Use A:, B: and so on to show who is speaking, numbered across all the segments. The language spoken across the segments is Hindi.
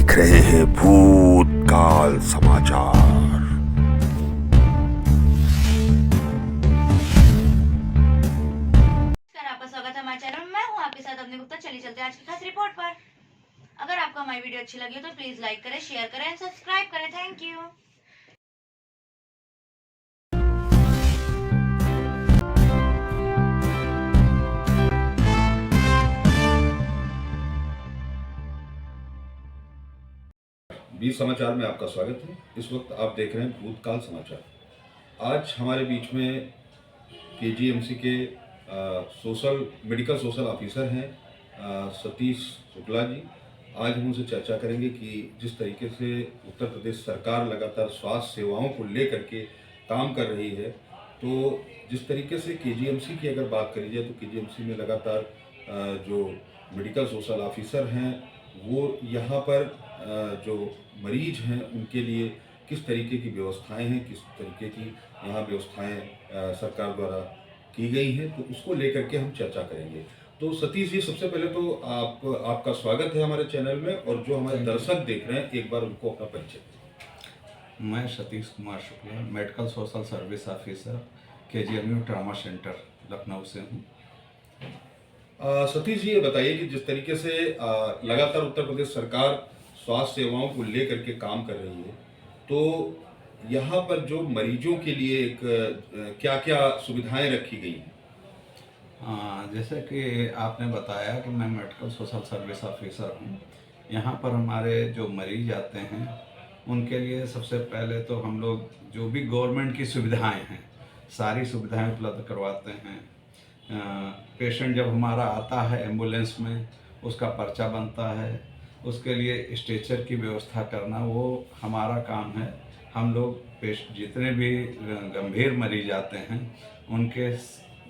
A: देख रहे हैं भूतकाल समाचार।
B: आपका स्वागत है हमारे चैनल में। मैं हूं आपके साथ अपनी गुप्ता। चलिए चलते हैं आज की खास रिपोर्ट पर। अगर आपको हमारी वीडियो अच्छी लगी हो तो प्लीज लाइक करें, शेयर करें एंड सब्सक्राइब करें। Thank you.
C: 20 समाचार में आपका स्वागत है। इस वक्त आप देख रहे हैं भूतकाल समाचार। आज हमारे बीच में केजीएमसी के मेडिकल सोशल ऑफिसर हैं सतीश शुक्ला जी। आज हम उनसे चर्चा करेंगे कि जिस तरीके से उत्तर प्रदेश सरकार लगातार स्वास्थ्य सेवाओं को लेकर के काम कर रही है, तो जिस तरीके से केजीएमसी की अगर बात करी जाए तो केजीएमसी में लगातार जो मेडिकल सोशल ऑफिसर हैं वो यहाँ पर जो मरीज हैं उनके लिए किस तरीके की व्यवस्थाएं हैं, किस तरीके की यहाँ व्यवस्थाएं सरकार द्वारा की गई हैं, तो उसको लेकर के हम चर्चा करेंगे। तो सतीश जी, सबसे पहले तो आपका स्वागत है हमारे चैनल में, और जो हमारे दर्शक देख रहे हैं एक बार उनको अपना परिचय दें।
D: मैं Satish Kumar Shukla, medical social service officer KGMU trauma centre Lucknow से हूँ।
C: सतीश जी, ये बताइए कि जिस तरीके से लगातार उत्तर प्रदेश सरकार स्वास्थ्य सेवाओं को लेकर के काम कर रही है, तो यहाँ पर जो मरीजों के लिए एक क्या क्या सुविधाएं रखी गई हैं?
D: जैसे कि आपने बताया कि मैं मेडिकल सोशल सर्विस ऑफिसर हूँ। यहाँ पर हमारे जो मरीज आते हैं उनके लिए सबसे पहले तो हम लोग जो भी गवर्नमेंट की सुविधाएं हैं सारी सुविधाएं उपलब्ध करवाते हैं। पेशेंट जब हमारा आता है एम्बुलेंस में, उसका पर्चा बनता है, उसके लिए स्ट्रेचर की व्यवस्था करना वो हमारा काम है। हम लोग जितने भी गंभीर मरीज आते हैं उनके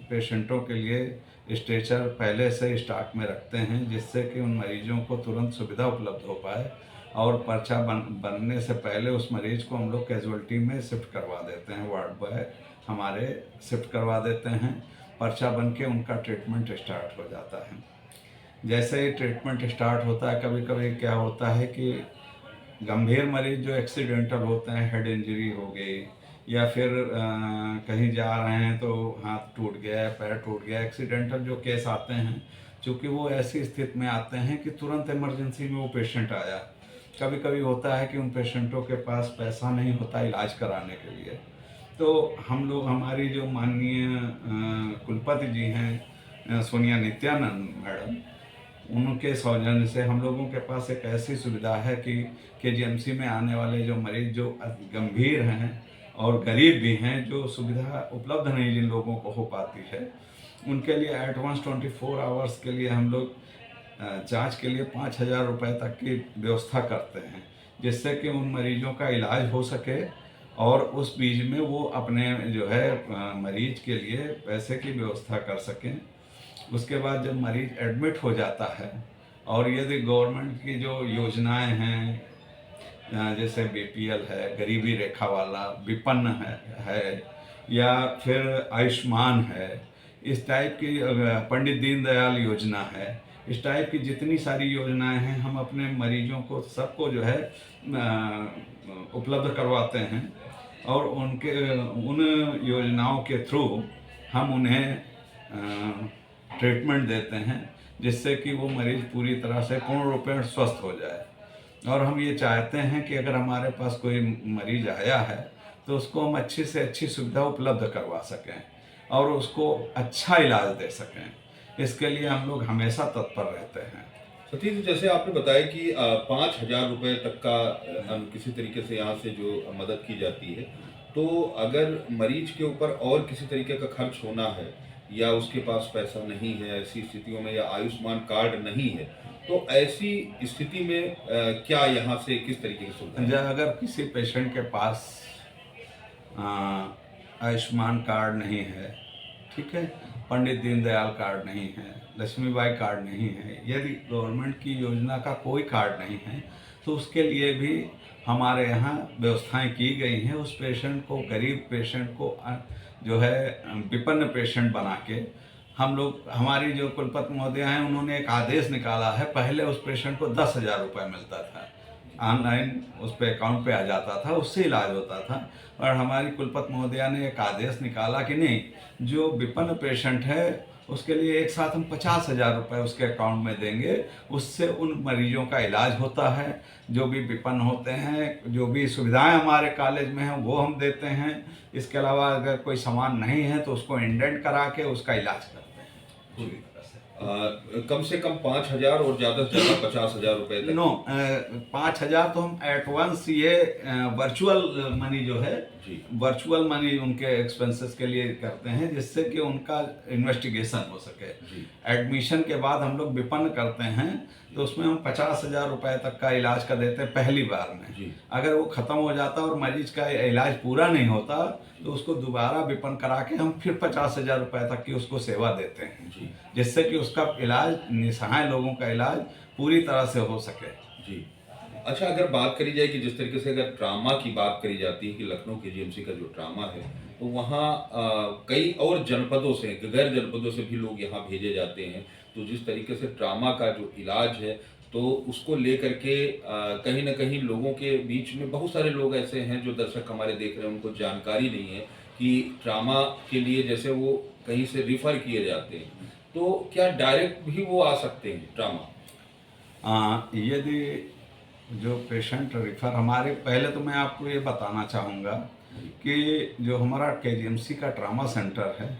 D: पेशेंटों के लिए स्ट्रेचर पहले से स्टॉक में रखते हैं, जिससे कि उन मरीजों को तुरंत सुविधा उपलब्ध हो पाए। और पर्चा बनने से पहले उस मरीज को हम लोग कैजुअल्टी में शिफ्ट करवा देते हैं, वार्ड बॉय हमारे शिफ्ट करवा देते हैं। पर्चा बन के उनका ट्रीटमेंट स्टार्ट हो जाता है। जैसे ही ट्रीटमेंट स्टार्ट होता है, कभी कभी क्या होता है कि गंभीर मरीज जो एक्सीडेंटल होते हैं, हेड इंजरी हो गई या फिर कहीं जा रहे हैं तो हाथ टूट गया, पैर टूट गया, एक्सीडेंटल जो केस आते हैं, चूँकि वो ऐसी स्थिति में आते हैं कि तुरंत इमरजेंसी में वो पेशेंट आया। कभी कभी होता है कि उन पेशेंटों के पास पैसा नहीं होता इलाज कराने के लिए, तो हम लोग, हमारी जो माननीय कुलपति जी हैं सोनिया नित्यानंद मैडम, उनके सौजन्य से हम लोगों के पास एक ऐसी सुविधा है कि केजीएमसी में आने वाले जो मरीज जो गंभीर हैं और गरीब भी हैं, जो सुविधा उपलब्ध नहीं जिन लोगों को हो पाती है, उनके लिए एडवांस 24 आवर्स के लिए हम लोग जांच के लिए 5,000 रुपये तक की व्यवस्था करते हैं, जिससे कि उन मरीजों का इलाज हो सके और उस बीच में वो अपने जो है मरीज के लिए पैसे की व्यवस्था कर सकें। उसके बाद जब मरीज एडमिट हो जाता है और यदि गवर्नमेंट की जो योजनाएं हैं जैसे बीपीएल है, गरीबी रेखा वाला, विपन्न है या फिर आयुष्मान है, इस टाइप की पंडित दीनदयाल योजना है, इस टाइप की जितनी सारी योजनाएं हैं हम अपने मरीजों को सबको जो है उपलब्ध करवाते हैं। और उन योजनाओं के थ्रू हम उन्हें ट्रीटमेंट देते हैं, जिससे कि वो मरीज पूरी तरह से पूर्ण रूप में स्वस्थ हो जाए। और हम ये चाहते हैं कि अगर हमारे पास कोई मरीज आया है तो उसको हम अच्छी से अच्छी सुविधा उपलब्ध करवा सकें और उसको अच्छा इलाज दे सकें। इसके लिए हम लोग हमेशा तत्पर रहते हैं।
C: सतीश जी, जैसे आपने बताया कि 5,000 रुपये तक का किसी तरीके से यहाँ से जो मदद की जाती है, तो अगर मरीज के ऊपर और किसी तरीके का खर्च होना है या उसके पास पैसा नहीं है ऐसी स्थितियों में, या आयुष्मान कार्ड नहीं है, तो ऐसी स्थिति में क्या यहाँ से किस तरीके की सुविधा है?
D: अगर किसी पेशेंट के पास आयुष्मान कार्ड नहीं है, ठीक है, पंडित दीनदयाल कार्ड नहीं है, लक्ष्मीबाई कार्ड नहीं है, यदि गवर्नमेंट की योजना का कोई कार्ड नहीं है, तो उसके लिए भी हमारे यहाँ व्यवस्थाएं की गई हैं। उस पेशेंट को, गरीब पेशेंट को जो है विपन्न पेशेंट बना के हम लोग, हमारी जो कुलपति महोदय हैं उन्होंने एक आदेश निकाला है। पहले उस पेशेंट को 10,000 रुपये मिलता था, ऑनलाइन उस पे अकाउंट पे आ जाता था, उससे इलाज होता था। और हमारी कुलपति महोदया ने एक आदेश निकाला कि नहीं, जो विपन्न पेशेंट है उसके लिए एक साथ हम 50,000 रुपये उसके अकाउंट में देंगे, उससे उन मरीजों का इलाज होता है। जो भी विपन्न होते हैं, जो भी सुविधाएं हमारे कॉलेज में हैं वो हम देते हैं। इसके अलावा अगर कोई सामान नहीं है तो उसको इंडेंट करा के उसका इलाज करते हैं पूरी तरह से।
C: कम 5,000 और ज़्यादा से ज़्यादा 50,000 रुपये तक?
D: नो, 5,000 तो हम एडवांस, ये वर्चुअल मनी जो है,
C: जी।
D: वर्चुअल मनी उनके एक्सपेंसेस के लिए करते हैं, जिससे कि उनका इन्वेस्टिगेशन हो सके।
C: जी।
D: एडमिशन के बाद हम लोग विपन्न करते हैं तो उसमें हम 50,000 रुपये तक का इलाज कर देते हैं पहली बार में।
C: जी।
D: अगर वो ख़त्म हो जाता और मरीज का इलाज पूरा नहीं होता तो उसको दोबारा विपन्न करा के हम फिर 50,000 रुपये तक की उसको सेवा देते हैं,
C: जी।
D: जिससे कि उसका इलाज, निसहाय लोगों का इलाज पूरी तरह से हो सके।
C: जी। अच्छा, अगर बात करी जाए कि जिस तरीके से अगर ट्रामा की बात करी जाती है कि लखनऊ केजीएमसी का जो ट्रामा है, तो वहाँ कई और जनपदों से, गैर जनपदों से भी लोग यहाँ भेजे जाते हैं। तो जिस तरीके से ट्रामा का जो इलाज है, तो उसको लेकर के कहीं ना कहीं लोगों के बीच में बहुत सारे लोग ऐसे हैं जो दर्शक हमारे देख रहे हैं, उनको जानकारी नहीं है कि ट्रामा के लिए जैसे वो कहीं से रिफ़र किए जाते हैं, तो क्या डायरेक्ट भी वो आ सकते हैं ट्रामा?
D: यदि जो पेशेंट रिफ़र हमारे, पहले तो मैं आपको ये बताना चाहूँगा कि जो हमारा केजीएमसी का ट्रामा सेंटर है,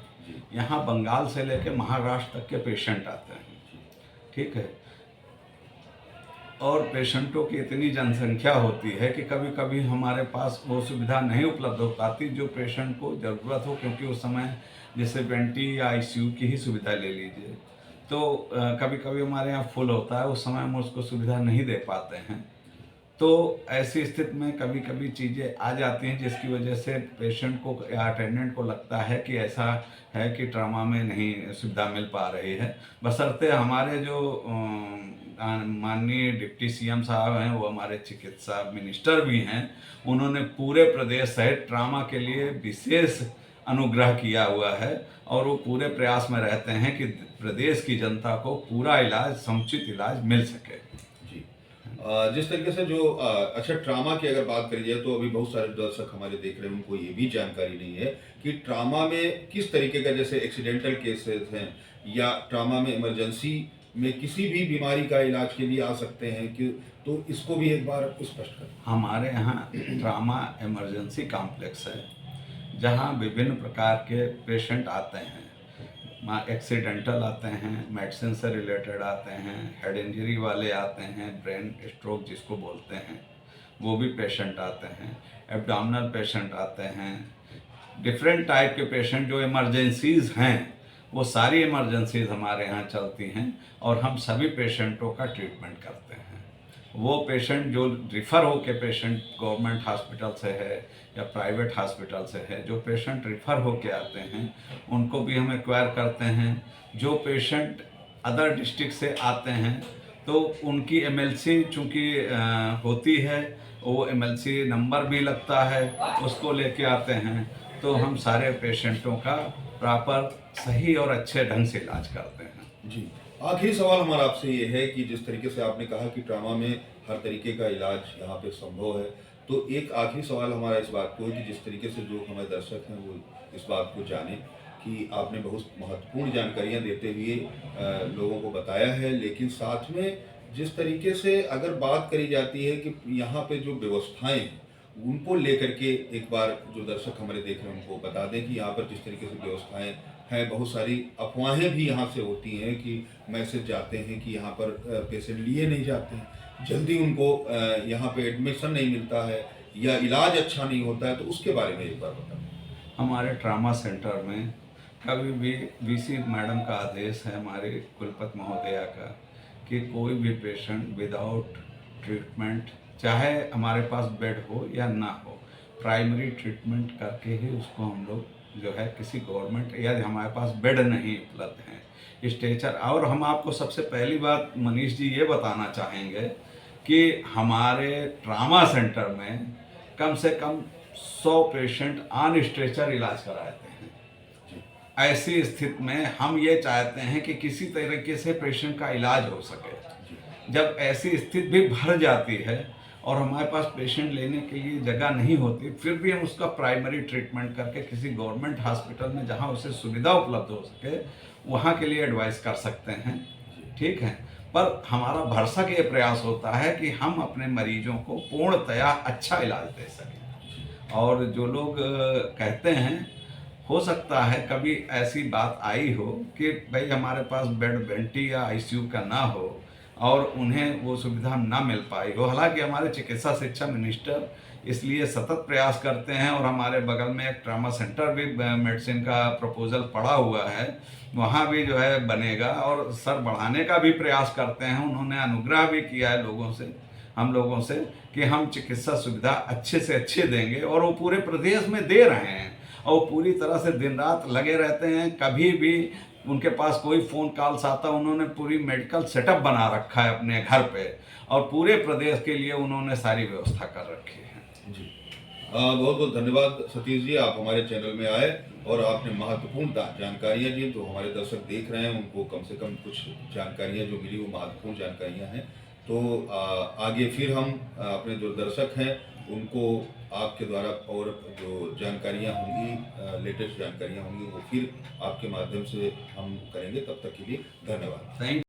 D: यहाँ बंगाल से लेकर महाराष्ट्र तक के पेशेंट आते हैं, ठीक है। और पेशेंटों की इतनी जनसंख्या होती है कि कभी कभी हमारे पास वो सुविधा नहीं उपलब्ध हो पाती जो पेशेंट को ज़रूरत हो, क्योंकि उस समय जैसे वेंटी या आईसीयू की ही सुविधा ले लीजिए, तो कभी कभी हमारे यहाँ फुल होता है, उस समय हम उसको सुविधा नहीं दे पाते हैं। तो ऐसी स्थिति में कभी कभी चीज़ें आ जाती हैं जिसकी वजह से पेशेंट को या अटेंडेंट को लगता है कि ऐसा है कि ट्रामा में नहीं सुविधा मिल पा रही है। बशर्ते हमारे जो माननीय डिप्टी सीएम साहब हैं, वो हमारे चिकित्सा मिनिस्टर भी हैं, उन्होंने पूरे प्रदेश सहित ट्रामा के लिए विशेष अनुग्रह किया हुआ है और वो पूरे प्रयास में रहते हैं कि प्रदेश की जनता को पूरा इलाज, समुचित इलाज मिल सके।
C: जी। जिस तरीके से जो अच्छा, ट्रामा की अगर बात करी जाए तो अभी बहुत सारे दर्शक हमारे देख रहे हैं, उनको ये भी जानकारी नहीं है कि ट्रामा में किस तरीके का, जैसे एक्सीडेंटल केसेस हैं या ट्रामा में इमरजेंसी में किसी भी बीमारी का इलाज के लिए आ सकते हैं कि, तो इसको भी एक बार स्पष्ट करें।
D: हमारे यहाँ ट्रामा इमरजेंसी कॉम्प्लेक्स है जहाँ विभिन्न प्रकार के पेशेंट आते हैं। एक्सीडेंटल आते हैं, मेडिसिन से रिलेटेड आते हैं, हेड इंजरी वाले आते हैं, ब्रेन स्ट्रोक जिसको बोलते हैं वो भी पेशेंट आते हैं, एब्डोमिनल पेशेंट आते हैं, डिफरेंट टाइप के पेशेंट जो इमरजेंसीज़ हैं, वो सारी इमरजेंसीज हमारे यहाँ चलती हैं और हम सभी पेशेंटों का ट्रीटमेंट करते हैं। वो पेशेंट जो रिफ़र हो के पेशेंट गवर्नमेंट हॉस्पिटल से है या प्राइवेट हॉस्पिटल से है, जो पेशेंट रिफ़र हो के आते हैं उनको भी हम एक्वायर करते हैं। जो पेशेंट अदर डिस्ट्रिक्ट से आते हैं तो उनकी एमएलसी चूँकि होती है, वो एमएलसी नंबर भी लगता है, उसको लेके आते हैं। तो हम सारे पेशेंटों का प्रॉपर, सही और अच्छे ढंग से इलाज करते हैं।
C: जी। आखिरी सवाल हमारा आपसे ये है कि जिस तरीके से आपने कहा कि ट्रामा में हर तरीके का इलाज यहाँ पे संभव है, तो एक आखिरी सवाल हमारा इस बात को है कि जिस तरीके से जो हमारे दर्शक हैं वो इस बात को जाने कि आपने बहुत महत्वपूर्ण जानकारियाँ देते हुए लोगों को बताया है, लेकिन साथ में जिस तरीके से अगर बात करी जाती है कि यहाँ पे जो व्यवस्थाएं हैं उनको लेकर के एक बार जो दर्शक हमारे देख रहे हैं उनको बता दें कि यहाँ पर जिस तरीके से व्यवस्थाएं हैं, बहुत सारी अफवाहें भी यहाँ से होती हैं कि मैसेज जाते हैं कि यहाँ पर पेशेंट लिए नहीं जाते हैं, जल्दी उनको यहाँ पे एडमिशन नहीं मिलता है या इलाज अच्छा नहीं होता है, तो उसके बारे में एक बार बताएं।
D: हमारे ट्रामा सेंटर में कभी भी वीसी मैडम का आदेश है, हमारे कुलपति महोदया का, कि कोई भी पेशेंट विदाउट ट्रीटमेंट, चाहे हमारे पास बेड हो या ना हो, प्राइमरी ट्रीटमेंट करके ही उसको हम लोग जो है किसी गवर्नमेंट, या हमारे पास बेड नहीं उपलब्ध हैं, स्ट्रेचर। और हम आपको सबसे पहली बात मनीष जी ये बताना चाहेंगे कि हमारे ट्रामा सेंटर में कम से कम 100 पेशेंट ऑन स्ट्रेचर इलाज कराते हैं। ऐसी स्थिति में हम ये चाहते हैं कि किसी तरीके से पेशेंट का इलाज हो सके। जब ऐसी स्थिति भी भर जाती है और हमारे पास पेशेंट लेने के लिए जगह नहीं होती, फिर भी हम उसका प्राइमरी ट्रीटमेंट करके किसी गवर्नमेंट हॉस्पिटल में जहाँ उसे सुविधा उपलब्ध हो सके वहाँ के लिए एडवाइस कर सकते हैं। ठीक है, पर हमारा भरसक ये प्रयास होता है कि हम अपने मरीजों को पूर्णतया अच्छा इलाज दे सकें। और जो लोग कहते हैं, हो सकता है कभी ऐसी बात आई हो कि भाई हमारे पास बेड वेंटी या आईसीयू का ना हो और उन्हें वो सुविधा ना मिल पाई हो। हालांकि हमारे चिकित्सा शिक्षा मिनिस्टर इसलिए सतत प्रयास करते हैं और हमारे बगल में एक ट्रामा सेंटर भी मेडिसिन का प्रपोजल पड़ा हुआ है, वहाँ भी जो है बनेगा और सर बढ़ाने का भी प्रयास करते हैं। उन्होंने अनुग्रह भी किया है लोगों से, हम लोगों से, कि हम चिकित्सा सुविधा अच्छे से अच्छे देंगे और वो पूरे प्रदेश में दे रहे हैं और वो पूरी तरह से दिन रात लगे रहते हैं। कभी भी उनके पास कोई फ़ोन कॉल्स आता, उन्होंने पूरी मेडिकल सेटअप बना रखा है अपने घर पे और पूरे प्रदेश के लिए उन्होंने सारी व्यवस्था कर रखी है।
C: जी, बहुत बहुत धन्यवाद सतीश जी, आप हमारे चैनल में आए और आपने महत्वपूर्ण जानकारियाँ दी। तो हमारे दर्शक देख रहे हैं, उनको कम से कम कुछ जानकारियाँ जो मिली वो महत्वपूर्ण जानकारियाँ हैं। तो आगे फिर हम अपने जो दर्शक हैं उनको आपके द्वारा और जो जानकारियाँ होंगी, लेटेस्ट जानकारियाँ होंगी, वो फिर आपके माध्यम से हम करेंगे। तब तक के लिए धन्यवाद।
D: थैंक